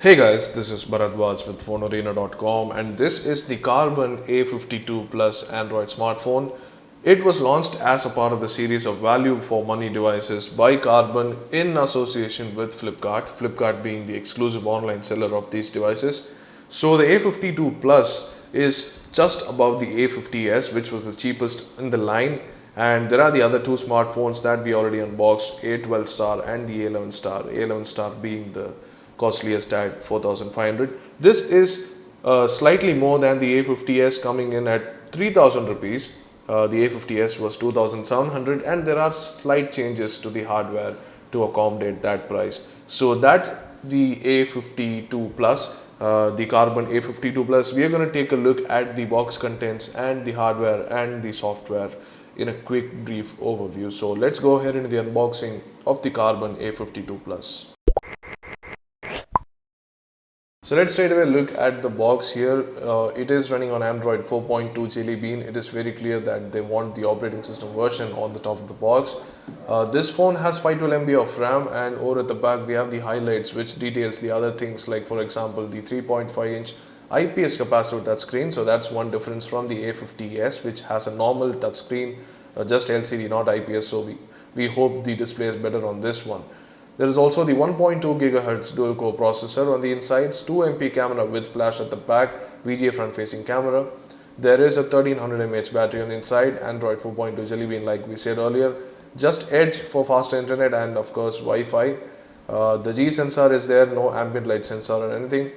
Hey guys, this is Bharadwaj with PhoneArena.com and this is the Carbon A52 Plus Android smartphone. It was launched as a part of the series of value for money devices by Carbon in association with Flipkart, Flipkart being the exclusive online seller of these devices. So the A52 Plus is just above the A50s, which was the cheapest in the line, and there are the other two smartphones that we already unboxed, A12 Star and the A11 Star, A11 Star being the costliest at 4500. This is slightly more than the A50s, coming in at 3000 rupees. The A50s was 2700 and there are slight changes to the hardware to accommodate that price. So that the A52 Plus, the Carbon A52 Plus, we are going to take a look at the box contents and the hardware and the software in a quick brief overview. So let's go ahead into the unboxing of the Carbon A52 Plus. So let's straight away look at the box here. It is running on Android 4.2 Jelly Bean. It is very clear that they want the operating system version on the top of the box. This phone has 512 MB of RAM, and over at the back we have the highlights which details the other things, like for example the 3.5-inch IPS capacitive touchscreen. So that's one difference from the A50s, which has a normal touchscreen, just LCD, not IPS. So we hope the display is better on this one. There is also the 1.2 GHz dual core processor on the insides, 2MP camera with flash at the back, VGA front facing camera. There is a 1300 mAh battery on the inside, Android 4.2 Jelly Bean like we said earlier, just Edge for faster internet and of course Wi-Fi. The G sensor is there, no ambient light sensor or anything.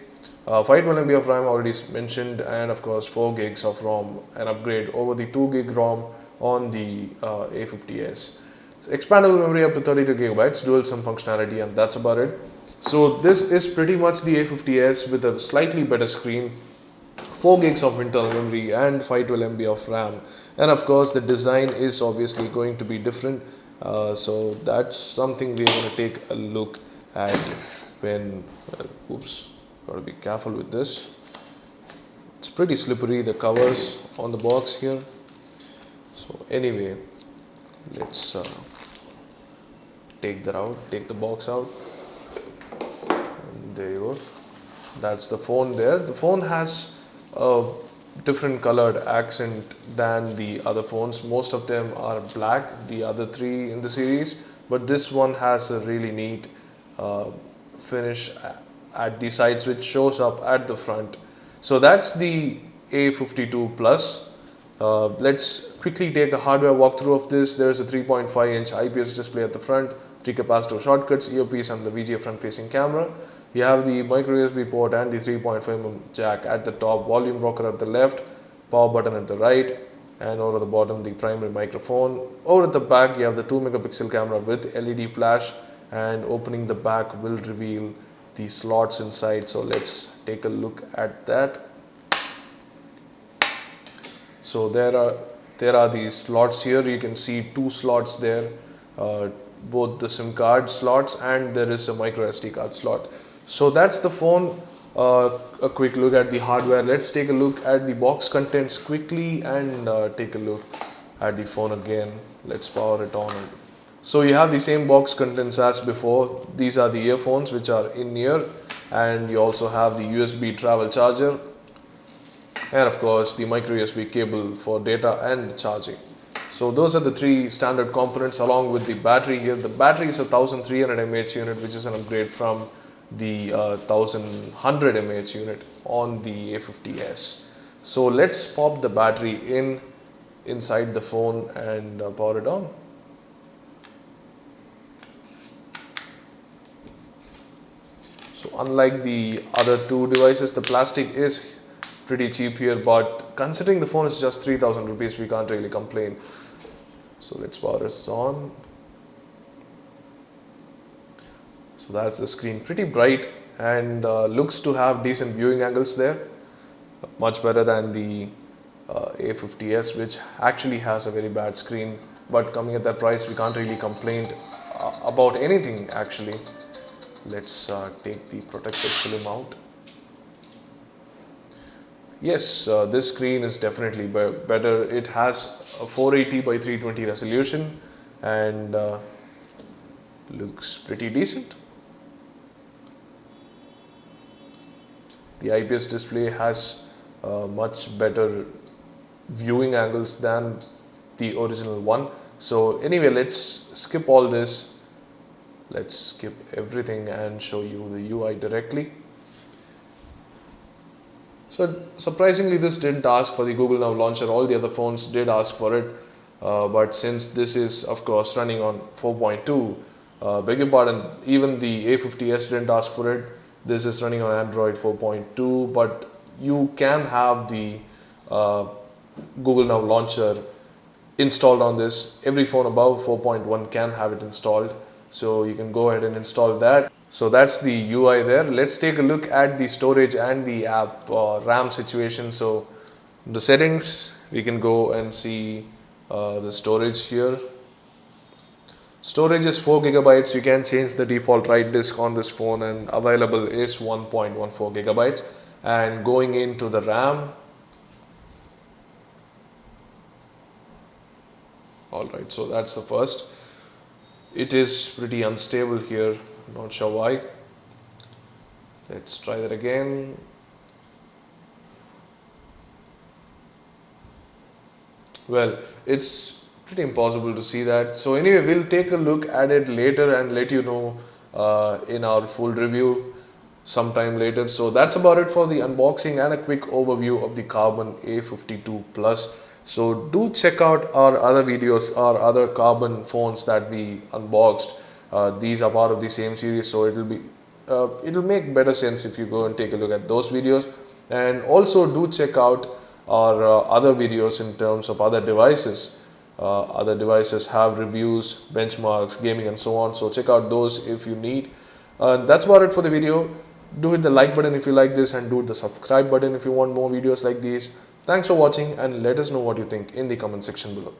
512 MB of RAM already mentioned, and of course 4 gigs of ROM, an upgrade over the 2 gig ROM on the A50s. So expandable memory up to 32 gigabytes, dual SIM functionality, and that's about it. So this is pretty much the A50s with a slightly better screen, 4 gigs of internal memory and 512 MB of RAM, and of course the design is obviously going to be different. So that's something we're going to take a look at when oops, got to be careful with this. It's pretty slippery, the covers on the box here. So anyway, let's take the box out, and there you go. That's the phone there. The phone has a different colored accent than the other phones. Most of them are black, the other three in the series, but this one has a really neat uh, finish at the sides, which shows up at the front. So that's the A52 Plus. Let's quickly take a hardware walkthrough of this. There is a 3.5-inch IPS display at the front, 3 capacitive shortcuts, earpiece, and the VGA front-facing camera. You have the micro USB port and the 3.5mm jack at the top, volume rocker at the left, power button at the right, and over at the bottom the primary microphone. Over at the back you have the 2 megapixel camera with LED flash, and opening the back will reveal the slots inside. So let's take a look at that. So there are these slots here. You can see two slots there, both the SIM card slots, and there is a micro SD card slot. So that's the phone. A quick look at the hardware. Let's take a look at the box contents quickly and take a look at the phone again. Let's power it on. So you have the same box contents as before. These are the earphones which are in here, and you also have the USB travel charger, and of course the micro USB cable for data and charging. So those are the three standard components, along with the battery here. The battery is a 1300 mAh unit, which is an upgrade from the 1100 mAh unit on the A50s. So let's pop the battery inside the phone and power it on. So unlike the other two devices, the plastic is pretty cheap here, but considering the phone is just 3000 rupees, we can't really complain. So let's power this on. So that's the screen, pretty bright, and looks to have decent viewing angles there, much better than the A50s, which actually has a very bad screen. But coming at that price, we can't really complain about anything actually. Let's take the protective film out. Yes, this screen is definitely better. It has a 480 by 320 resolution and looks pretty decent. The IPS display has much better viewing angles than the original one. So anyway, let's skip all this. Let's skip everything and show you the UI directly. So surprisingly, this didn't ask for the Google Now launcher. All the other phones did ask for it, but since this is of course running on 4.2, beg your pardon, even the A50s didn't ask for it. This is running on Android 4.2, but you can have the uh, Google Now launcher installed on this. Every phone above 4.1 can have it installed, so you can go ahead and install that. So that's the UI there. Let's take a look at the storage and the app RAM situation. So the settings, we can go and see the storage here. Storage is 4 gigabytes. You can change the default write disk on this phone, and available is 1.14 gigabytes. And going into the RAM, alright, so that's the first. It is pretty unstable here, not sure why. Let's try that again. Well, it's pretty impossible to see that. So anyway, we'll take a look at it later and let you know in our full review sometime later. So that's about it for the unboxing and a quick overview of the Carbon A52 Plus. So do check out our other videos, our other Carbon phones that we unboxed. These are part of the same series, so it'll make better sense if you go and take a look at those videos. And also do check out our other videos in terms of other devices. Other devices have reviews, benchmarks, gaming, and so on. So check out those if you need. That's about it for the video. Do hit the like button if you like this, and do hit the subscribe button if you want more videos like these. Thanks for watching, and let us know what you think in the comment section below.